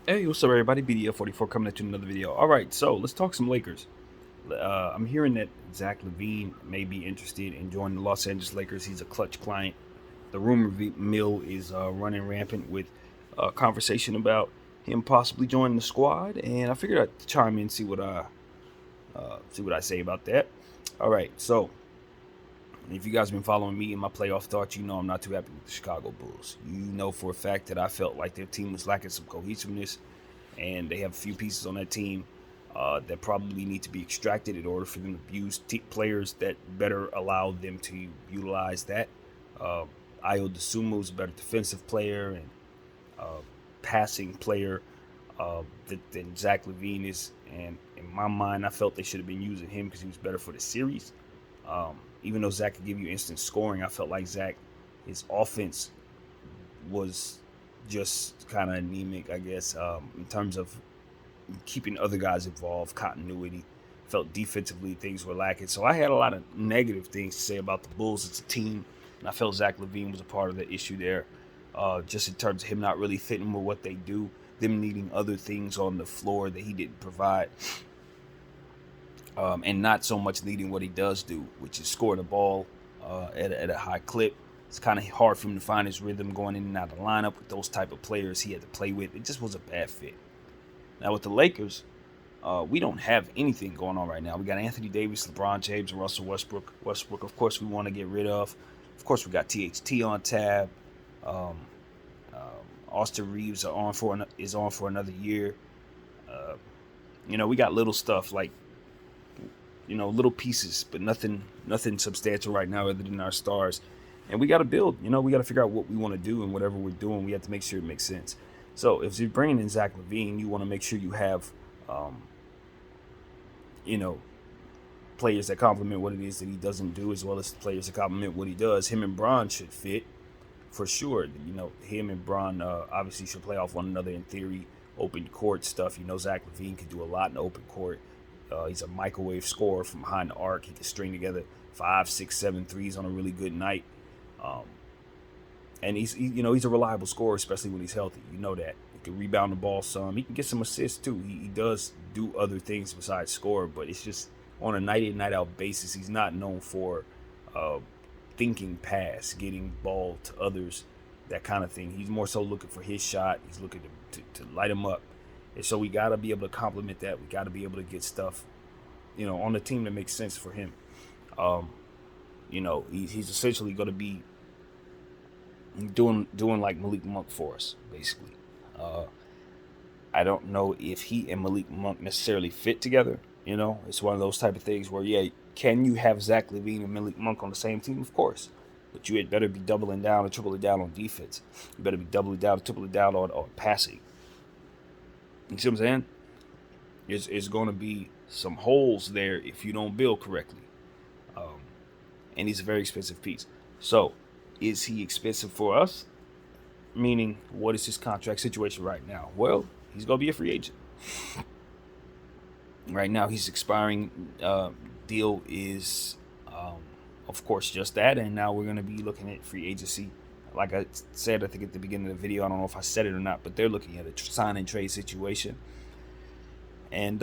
Hey, what's up, everybody? BDF44 coming at you with another video. All right, so let's talk some Lakers. I'm hearing that Zach LeVine may be interested in joining the Los Angeles Lakers. He's a clutch client. The rumor mill is running rampant with conversation about him possibly joining the squad, and I figured I'd chime in and see what I say about that. All right, so if you guys have been following me in my playoff thoughts, you know I'm not too happy with the Chicago Bulls. You know for a fact that I felt like their team was lacking some cohesiveness, and they have a few pieces on that team that probably need to be extracted in order for them to use players that better allow them to utilize that. Uh, Ayo Dosunmu is a better defensive player and uh, passing player than Zach LeVine is. And in my mind, I felt they should have been using him because he was better for the series. Even though Zach could give you instant scoring, I felt like Zach, his offense was just kind of anemic, I guess, in terms of keeping other guys involved, continuity. Felt defensively things were lacking. So I had a lot of negative things to say about the Bulls as a team, and I felt Zach LeVine was a part of the issue there, just in terms of him not really fitting with what they do, them needing other things on the floor that he didn't provide, and not so much needing what he does do, which is score the ball at a high clip. It's kind of hard for him to find his rhythm going in and out of the lineup with those type of players he had to play with. It just was a bad fit. Now with the Lakers, we don't have anything going on right now. We got Anthony Davis, LeBron James, and Russell Westbrook. Westbrook, of course, we want to get rid of. Of course, we got THT on tab. Um, Austin Reeves is on for another year. Uh, we got little stuff like little pieces, but nothing substantial right now other than our stars. And we got to build. We got to figure out what we want to do, and whatever we're doing, we have to make sure it makes sense. So if you're bringing in Zach LeVine, you want to make sure you have, you know, players that complement what it is that he doesn't do, as well as players that complement what he does. Him and Bron should fit for sure. Him and Bron obviously should play off one another in theory. Open court stuff. Zach LeVine can do a lot in the open court. He's a microwave scorer from behind the arc. He can string together 5, 6, 7 threes on a really good night. And he's a reliable scorer, especially when he's healthy. You know that. He can rebound the ball some. He can get some assists too. He does do other things besides score, but it's just on a night in, night out basis. He's not known for thinking pass, getting ball to others, that kind of thing. He's more so looking for his shot. He's looking to light him up. And so we got to be able to complement that. We got to be able to get stuff, on the team that makes sense for him. He's essentially going to be doing like Malik Monk for us, basically. I don't know if he and Malik Monk necessarily fit together. It's one of those type of things where, yeah, can you have Zach LaVine and Malik Monk on the same team? Of course. But you had better be doubling down and tripling down on defense. You better be doubling down and tripling down on passing. You see what I'm saying? It's going to be some holes there if you don't build correctly. And he's a very expensive piece. So, is he expensive for us? Meaning, what is his contract situation right now? Well, he's going to be a free agent. Right now, his expiring deal is, of course, just that. And now we're going to be looking at free agency. Like I said, I think at the beginning of the video, I don't know if I said it or not, but they're looking at a sign and trade situation. And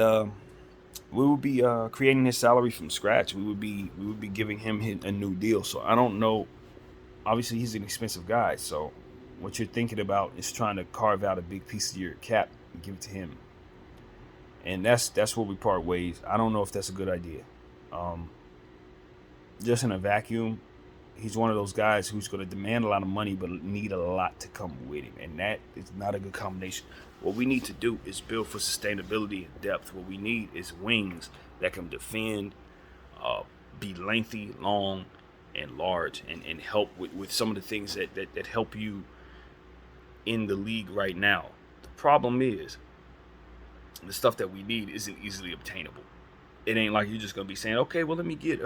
we would be creating his salary from scratch. We would be giving him a new deal. So I don't know. Obviously, he's an expensive guy. So what you're thinking about is trying to carve out a big piece of your cap and give it to him. And that's where we part ways. I don't know if that's a good idea. Just in a vacuum, he's one of those guys who's going to demand a lot of money but need a lot to come with him. And that is not a good combination. What we need to do is build for sustainability and depth. What we need is wings that can defend, be lengthy, long, and large, and help with some of the things that help you in the league right now. The problem is the stuff that we need isn't easily obtainable. It ain't like you're just going to be saying, okay, well, let me get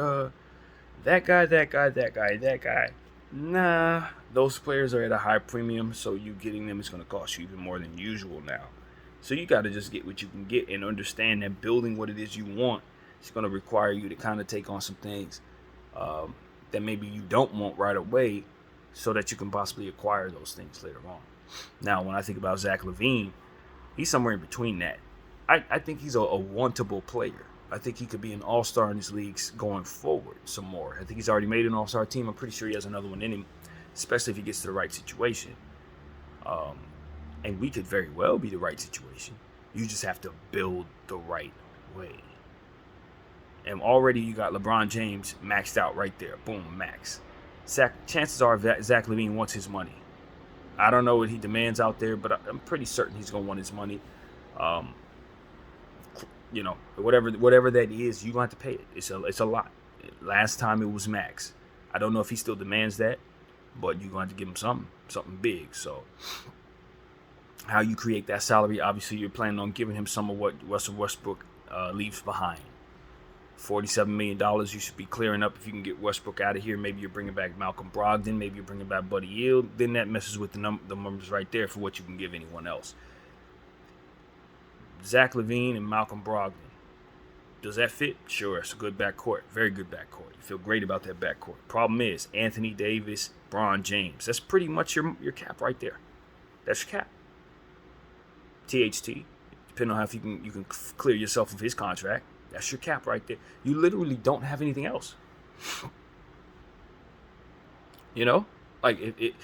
that guy. Nah, those players are at a high premium, so you getting them is going to cost you even more than usual now. So you got to just get what you can get and understand that building what it is you want is going to require you to kind of take on some things that maybe you don't want right away, so that you can possibly acquire those things later on. Now, when I think about Zach LaVine, He's somewhere in between that. I think he's a wantable player. I think he could be an all-star in his leagues going forward some more. I think he's already made an all-star team. I'm pretty sure he has another one in him, especially if he gets to the right situation. And we could very well be the right situation. You just have to build the right way. And already you got LeBron James maxed out right there. Boom, max. Chances are Zach LaVine wants his money. I don't know what he demands out there, but I'm pretty certain he's going to want his money. Whatever that is, you're going to have to pay it. It's a lot. Last time it was max. I don't know if he still demands that, but you're going to have to give him something big. So how you create that salary, obviously you're planning on giving him some of what Russell Westbrook leaves behind. $47 million you should be clearing up if you can get Westbrook out of here. Maybe you're bringing back Malcolm Brogdon. Maybe you're bringing back Buddy Hield. Then that messes with the numbers right there for what you can give anyone else. Zach LaVine and Malcolm Brogdon. Does that fit? Sure, it's a good backcourt. Very good backcourt. You feel great about that backcourt. Problem is, Anthony Davis, Bron James. That's pretty much your cap right there. That's your cap. THT, depending on how if you can clear yourself of his contract. That's your cap right there. You literally don't have anything else. You know, like it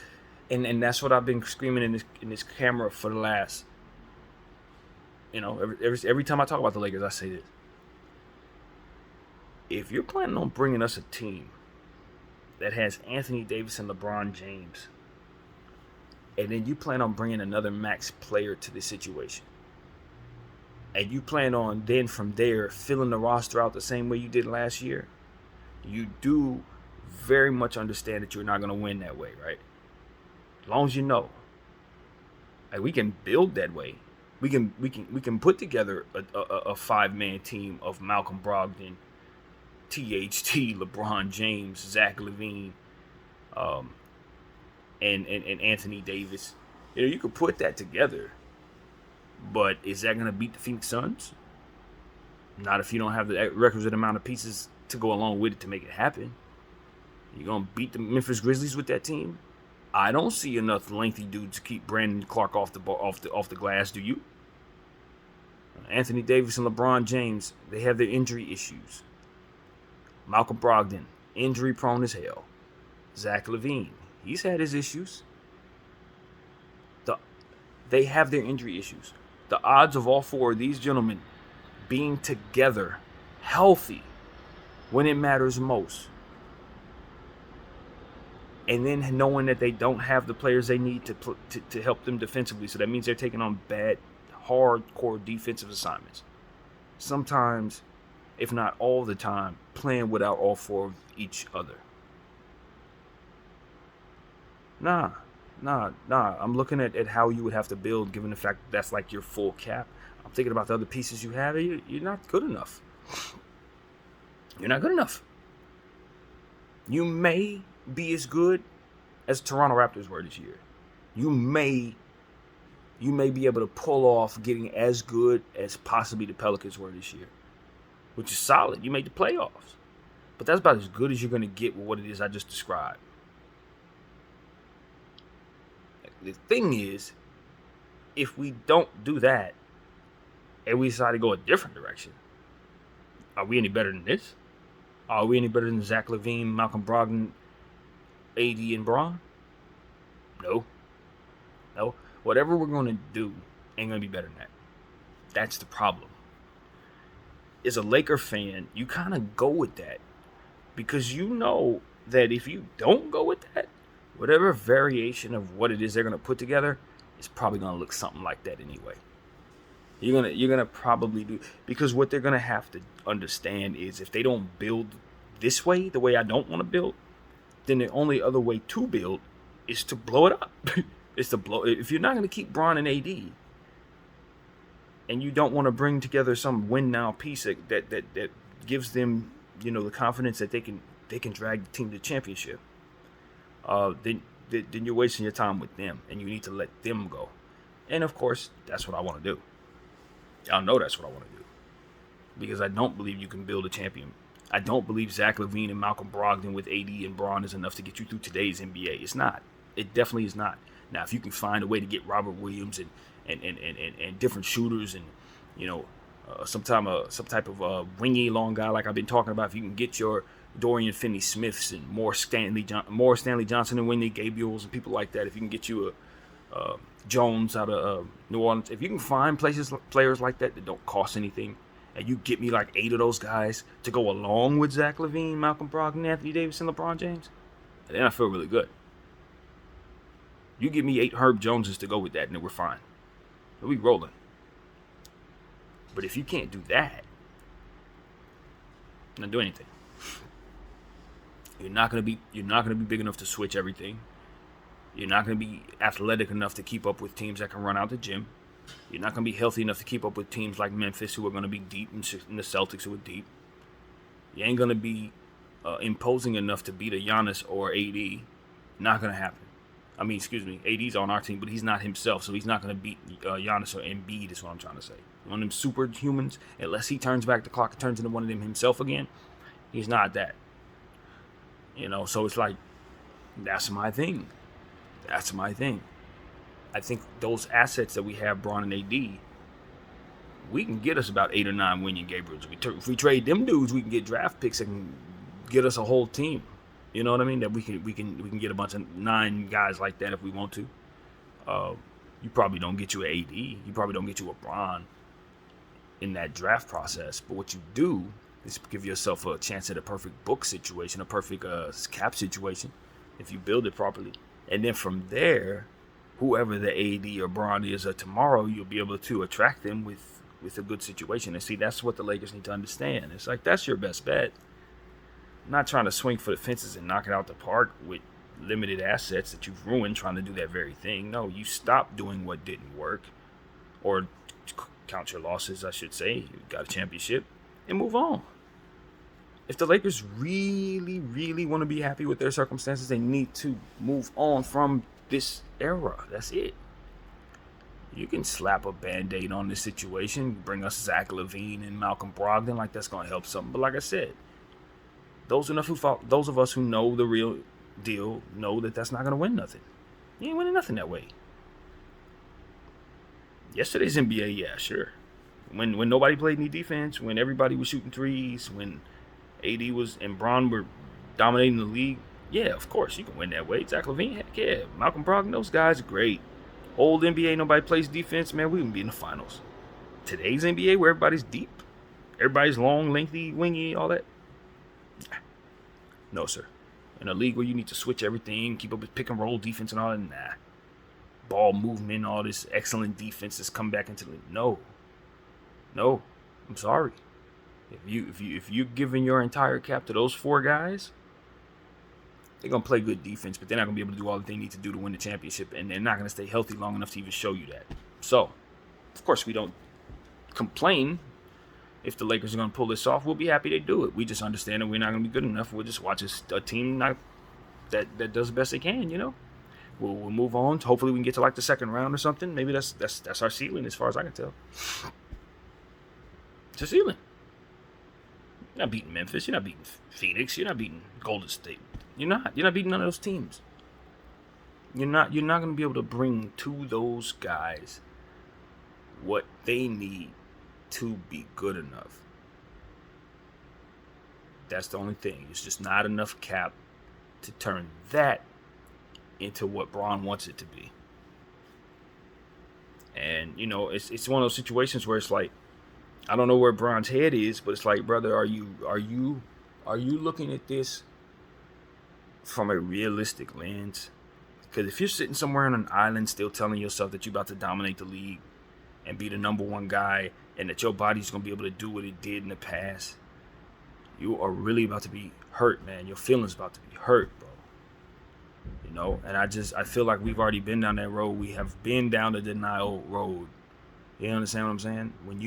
and that's what I've been screaming in this camera for the last. You know, every time I talk about the Lakers, I say this: if you're planning on bringing us a team that has Anthony Davis and LeBron James, and then you plan on bringing another max player to the situation, and you plan on then from there filling the roster out the same way you did last year, you do very much understand that you're not going to win that way, right? As long as you know. Like, we can build that way. We can put together a 5-man team of Malcolm Brogdon, THT, LeBron James, Zach LaVine, and Anthony Davis. You know, you could put that together. But is that going to beat the Phoenix Suns? Not if you don't have the requisite amount of pieces to go along with it to make it happen. You going to beat the Memphis Grizzlies with that team? I don't see enough lengthy dudes to keep Brandon Clark off the glass. Do you? Anthony Davis and LeBron James, they have their injury issues. Malcolm Brogdon, injury prone as hell. Zach LaVine, he's had his issues. They have their injury issues. The odds of all four of these gentlemen being together, healthy, when it matters most, and then knowing that they don't have the players they need to help them defensively, so that means they're taking on bad, hardcore defensive assignments. Sometimes, if not all the time, playing without all four of each other. Nah. I'm looking at how you would have to build, given the fact that that's like your full cap. I'm thinking about the other pieces you have. You're not good enough. You're not good enough. You may be as good as Toronto Raptors were this year. You may be able to pull off getting as good as possibly the Pelicans were this year, which is solid. You made the playoffs. But that's about as good as you're going to get with what it is I just described. The thing is, if we don't do that and we decide to go a different direction, are we any better than this? Are we any better than Zach LaVine, Malcolm Brogdon, AD, and Bron? No. Whatever we're going to do ain't going to be better than that. That's the problem. As a Laker fan, you kind of go with that because you know that if you don't go with that, whatever variation of what it is they're going to put together is probably going to look something like that anyway. You're gonna probably do, because what they're gonna have to understand is if they don't build this way, the way I don't want to build, then the only other way to build is to blow it up. It's to blow. If you're not gonna keep Bron and AD, and you don't want to bring together some win now piece that gives them, you know, the confidence that they can drag the team to the championship, then you're wasting your time with them, and you need to let them go. And of course, that's what I want to do. Y'all know that's what I want to do. Because I don't believe you can build a champion. I don't believe Zach LaVine and Malcolm Brogdon with AD and Bron is enough to get you through today's NBA. It's not. It definitely is not. Now, if you can find a way to get Robert Williams and different shooters and some type of wingy long guy like I've been talking about. If you can get your Dorian Finney-Smiths and more Stanley Johnson and Wendy Gabriels and people like that, if you can get you a Jones out of New Orleans, if you can find players like that don't cost anything, and you get me like 8 of those guys to go along with Zach LaVine, Malcolm Brogdon, Anthony Davis, and LeBron James, and then I feel really good. You give me 8 Herb Joneses to go with that, and then we're fine. We rolling. But if you can't do that, not do anything. You're not gonna be big enough to switch everything. You're not gonna be athletic enough to keep up with teams that can run out the gym. You're not gonna be healthy enough to keep up with teams like Memphis, who are gonna be deep, and the Celtics, who are deep. You ain't gonna be imposing enough to beat a Giannis or AD. Not gonna happen. I mean, excuse me, AD's on our team, but he's not himself, so he's not gonna beat Giannis or Embiid. Is what I'm trying to say. One of them superhumans, unless he turns back the clock and turns into one of them himself again, he's not that. So it's like, that's my thing. That's my thing. I think those assets that we have, Braun and AD, we can get us about 8 or 9 Wenyen Gabriels. If we trade them dudes, we can get draft picks that can get us a whole team. You know what I mean? That we can get a bunch of 9 guys like that if we want to. You probably don't get you an AD. You probably don't get you a Braun in that draft process. But what you do is give yourself a chance at a perfect book situation, a perfect cap situation, if you build it properly. And then from there, whoever the AD or Braun is tomorrow, you'll be able to attract them with a good situation. And see, that's what the Lakers need to understand. It's like, that's your best bet. I'm not trying to swing for the fences and knock it out the park with limited assets that you've ruined trying to do that very thing. No, you stop doing what didn't work, or count your losses, I should say. You got a championship and move on. If the Lakers really, really want to be happy with their circumstances, they need to move on from this era. That's it. You can slap a Band-Aid on this situation, bring us Zach LaVine and Malcolm Brogdon, like that's going to help something. But like I said, those of us who know the real deal know that that's not going to win nothing. You ain't winning nothing that way. Yesterday's NBA, yeah, sure. When nobody played any defense, when everybody was shooting threes, when AD and Braun were dominating the league, yeah, of course, you can win that way. Zach LaVine, heck yeah. Malcolm Brogdon, those guys are great. Old NBA, nobody plays defense, man, we can be in the finals. Today's NBA, where everybody's deep, everybody's long, lengthy, wingy, all that. No, sir. In a league where you need to switch everything, keep up with pick and roll defense and all that, nah. Ball movement, all this excellent defense that's come back into the league. No, I'm sorry. If you're giving your entire cap to those 4 guys, they're gonna play good defense, but they're not gonna be able to do all that they need to do to win the championship, and they're not gonna stay healthy long enough to even show you that. So, of course, we don't complain if the Lakers are gonna pull this off. We'll be happy they do it. We just understand that we're not gonna be good enough. We'll just watch a team that does the best they can. We'll move on. Hopefully, we can get to like the second round or something. Maybe that's our ceiling, as far as I can tell. It's a ceiling. You're not beating Memphis. You're not beating Phoenix. You're not beating Golden State. You're not beating none of those teams. You're not going to be able to bring to those guys what they need to be good enough. That's the only thing. It's just not enough cap to turn that into what Braun wants it to be. And it's one of those situations where it's like, I don't know where Braun's head is, but it's like, brother, are you looking at this from a realistic lens? Because if you're sitting somewhere on an island still telling yourself that you're about to dominate the league and be the number 1 guy, and that your body's going to be able to do what it did in the past, you are really about to be hurt, man. Your feelings about to be hurt, bro. And I feel like we've already been down that road. We have been down the denial road. You understand what I'm saying? When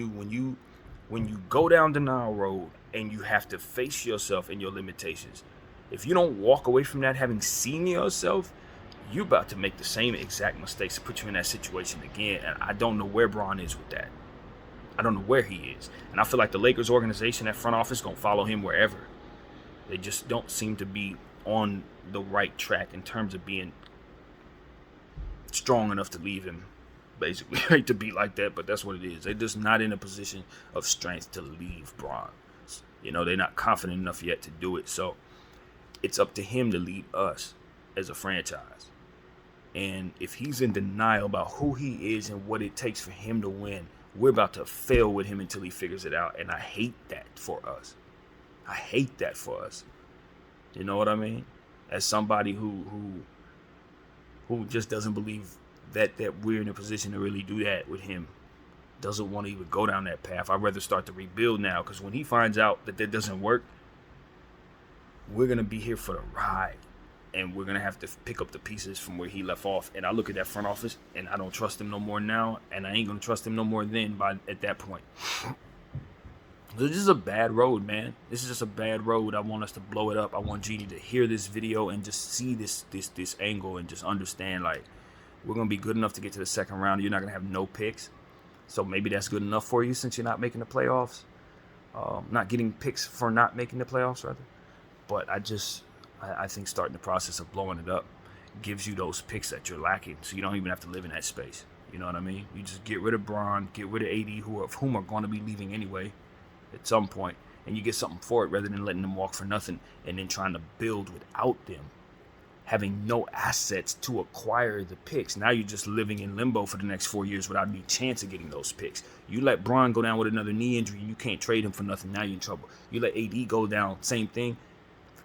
you go down denial road and you have to face yourself and your limitations, if you don't walk away from that having seen yourself, you're about to make the same exact mistakes to put you in that situation again. And I don't know where Braun is with that. I don't know where he is. And I feel like the Lakers organization, that front office, going to follow him wherever. They just don't seem to be on the right track in terms of being strong enough to leave him basically. I hate to be like that, but that's what it is. They're just not in a position of strength to leave Bron. You know, they're not confident enough yet to do it. So it's up to him to lead us as a franchise. And if he's in denial about who he is and what it takes for him to win, we're about to fail with him until he figures it out. And I hate that for us. I hate that for us. You know what I mean? As somebody who just doesn't believe that we're in a position to really do that with him, doesn't want to even go down that path. I'd rather start to rebuild now, because when he finds out that doesn't work, we're going to be here for the ride. And we're going to have to pick up the pieces from where he left off. And I look at that front office, and I don't trust him no more now. And I ain't going to trust him no more then at that point. This is a bad road, man. This is just a bad road. I want us to blow it up. I want Genie to hear this video and just see this angle and just understand, like, we're going to be good enough to get to the second round. You're not going to have no picks. So maybe that's good enough for you since you're not making the playoffs. Not getting picks for not making the playoffs, rather. But I think starting the process of blowing it up gives you those picks that you're lacking, so you don't even have to live in that space. You know what I mean? You just get rid of Bron, get rid of AD, whom are going to be leaving anyway at some point, and you get something for it rather than letting them walk for nothing and then trying to build without them, having no assets to acquire the picks. Now you're just living in limbo for the next 4 years without any chance of getting those picks. You let Bron go down with another knee injury, you can't trade him for nothing. Now you're in trouble. You let AD go down, same thing,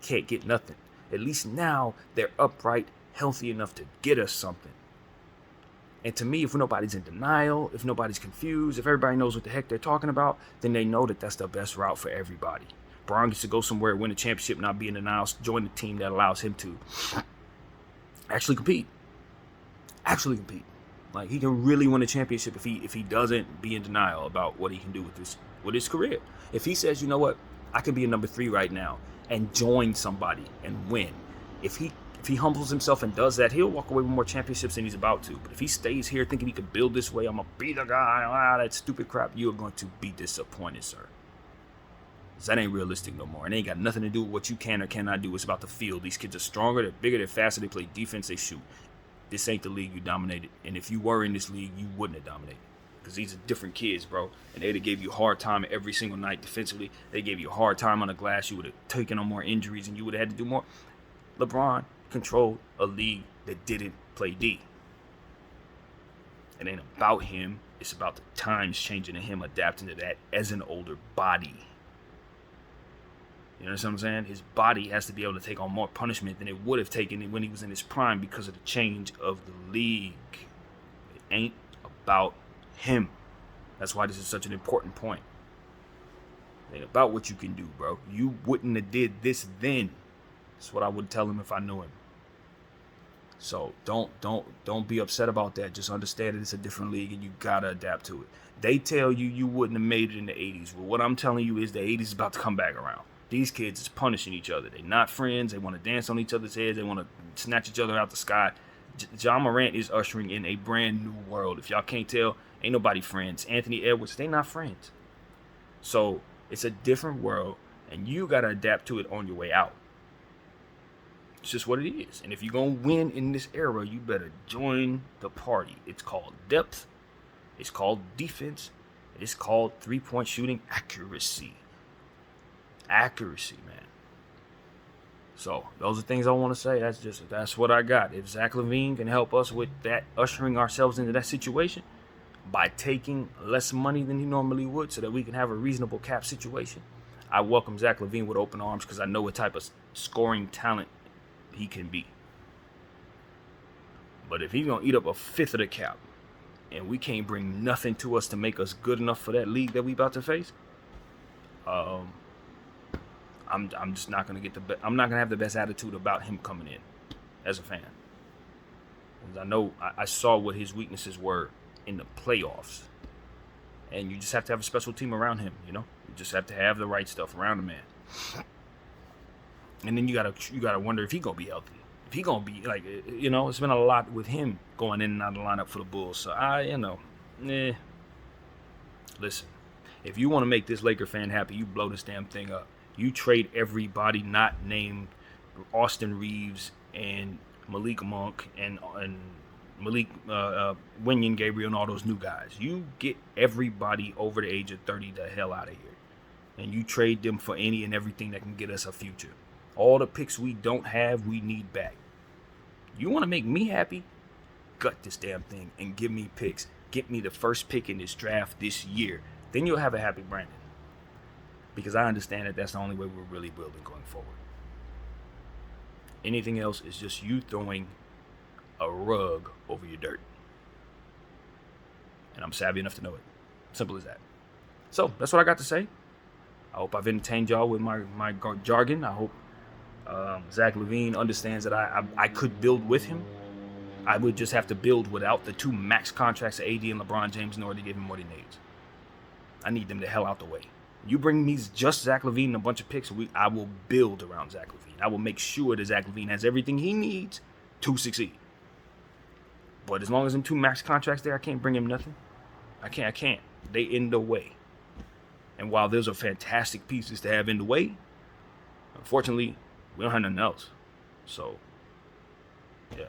can't get nothing. At least now they're upright, healthy enough to get us something. And to me, if nobody's in denial, if nobody's confused, if everybody knows what the heck they're talking about, then they know that that's the best route for everybody. Bron gets to go somewhere, win a championship, not be in denial, join the team that allows him to actually compete. Like, he can really win a championship if he doesn't be in denial about what he can do with his career. If he says, you know what, I can be a number 3 right now and join somebody and win. If he humbles himself and does that, he'll walk away with more championships than he's about to. But if he stays here thinking he could build this way, I'm going to be the guy, that stupid crap, you are going to be disappointed, sir. Because that ain't realistic no more. It ain't got nothing to do with what you can or cannot do. It's about the field. These kids are stronger, they're bigger, they're faster, they play defense, they shoot. This ain't the league you dominated. And if you were in this league, you wouldn't have dominated. Because these are different kids, bro. And they'd have gave you a hard time every single night defensively. They gave you a hard time on the glass. You would have taken on more injuries and you would have had to do more. LeBron controlled a league that didn't play D. It ain't about him. It's about the times changing and him adapting to that as an older body. You understand what I'm saying? His body has to be able to take on more punishment than it would have taken when he was in his prime because of the change of the league. It ain't about him. That's why this is such an important point. It ain't about what you can do, bro. You wouldn't have did this then. That's what I would tell him if I knew him. So don't be upset about that. Just understand that it's a different league and you gotta adapt to it. They tell you wouldn't have made it in the 80s. Well, what I'm telling you is the 80s is about to come back around. These kids is punishing each other. They're not friends. They want to dance on each other's heads. They want to snatch each other out the sky. Ja Morant is ushering in a brand new world. If y'all can't tell, ain't nobody friends. Anthony Edwards, they not friends. So it's a different world, and you got to adapt to it on your way out. It's just what it is. And if you're going to win in this era, you better join the party. It's called depth. It's called defense. It's called three-point shooting accuracy. Accuracy, man. So those are things I want to say. That's what I got. If Zach LaVine can help us with that, ushering ourselves into that situation by taking less money than he normally would so that we can have a reasonable cap situation, I welcome Zach LaVine with open arms because I know what type of scoring talent he can be. But if he's going to eat up a fifth of the cap and we can't bring nothing to us to make us good enough for that league that we about to face, I'm just not gonna get I'm not gonna have the best attitude about him coming in as a fan. Because I know I saw what his weaknesses were in the playoffs, and you just have to have a special team around him. You know, you just have to have the right stuff around the man. And then you gotta wonder if he gonna be healthy. If he gonna be like, you know, it's been a lot with him going in and out of the lineup for the Bulls. So listen, if you want to make this Laker fan happy, you blow this damn thing up. You trade everybody not named Austin Reeves and Malik Monk and Malik, Wenyen, Gabriel, and all those new guys. You get everybody over the age of 30 the hell out of here. And you trade them for any and everything that can get us a future. All the picks we don't have, we need back. You want to make me happy? Gut this damn thing and give me picks. Get me the first pick in this draft this year. Then you'll have a happy Brandon. Because I understand that that's the only way we're really building going forward. Anything else is just you throwing a rug over your dirt. And I'm savvy enough to know it. Simple as that. So, that's what I got to say. I hope I've entertained y'all with my jargon. I hope Zack LeVine understands that I could build with him. I would just have to build without the 2 max contracts of AD and LeBron James in order to give him what he needs. I need them the hell out the way. You bring me just Zack LeVine and a bunch of picks, I will build around Zack LeVine. I will make sure that Zack LeVine has everything he needs to succeed. But as long as them 2 max contracts there, I can't bring him nothing. I can't. They in the way. And while those are fantastic pieces to have in the way, unfortunately, we don't have nothing else. So, yeah,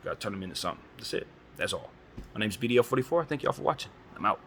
gotta turn them into something. That's it. That's all. My name's BDL44. Thank y'all for watching. I'm out.